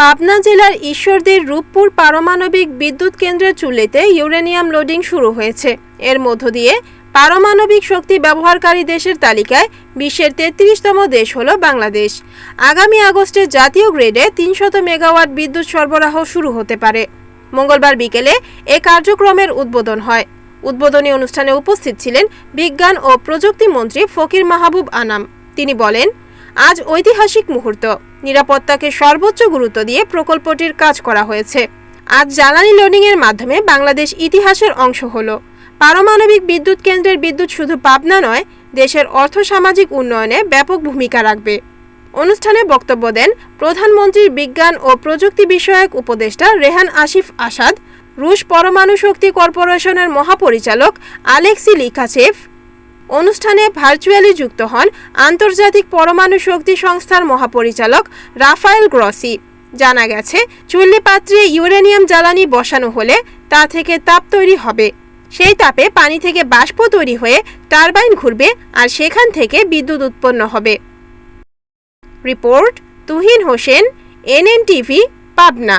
পাবনা জেলার ঈশ্বরদীর রূপপুর পারমাণবিক বিদ্যুৎ কেন্দ্রের চুল্লিতে ইউরেনিয়াম লোডিং শুরু হয়েছে। এর মধ্য দিয়ে পারমাণবিক শক্তি ব্যবহারকারী দেশের তালিকায় বিশ্বের 33তম দেশ হলো বাংলাদেশ। আগামী আগস্টে জাতীয় গ্রিডে 300 মেগাওয়াট বিদ্যুৎ সরবরাহ শুরু হতে পারে। মঙ্গলবার বিকেলে এ কার্যক্রমের উদ্বোধন হয়। উদ্বোধনী অনুষ্ঠানে উপস্থিত ছিলেন বিজ্ঞান ও প্রযুক্তি মন্ত্রী ফকির মাহবুব আনাম। তিনি বলেন, আজ ঐতিহাসিক মুহূর্ত। নিরাপত্তাকে সর্বোচ্চ গুরুত্ব দিয়ে প্রকল্পটির কাজ করা হয়েছে। আজ জ্বালানি লোডিংয়ের মাধ্যমে বাংলাদেশ ইতিহাসের অংশ হলো। পারমাণবিক বিদ্যুৎ কেন্দ্রের বিদ্যুৎ শুধু পাবনা নয়, দেশের অর্থসামাজিক উন্নয়নে ব্যাপক ভূমিকা রাখবে। অনুষ্ঠানে বক্তব্য দেন প্রধানমন্ত্রীর বিজ্ঞান ও প্রযুক্তি বিষয়ক উপদেষ্টা রেহান আসিফ আসাদ, রুশ পরমাণু শক্তি কর্পোরেশনের মহাপরিচালক আলেক্সি লিখাচেভ। অনুষ্ঠানে ভার্চুয়ালি যুক্ত হন আন্তর্জাতিক পরমাণু শক্তি সংস্থার মহাপরিচালক রাফায়েল গ্রসি। জানা গেছে, চুল্লি পাত্রে ইউরেনিয়াম জ্বালানি বসানো হলে তা থেকে তাপ তৈরি হবে। সেই তাপে পানি থেকে বাষ্প তৈরি হয়ে টারবাইন ঘুরবে, আর সেখান থেকে বিদ্যুৎ উৎপন্ন হবে। Report Tuhin Hossain, NNTV, Pabna.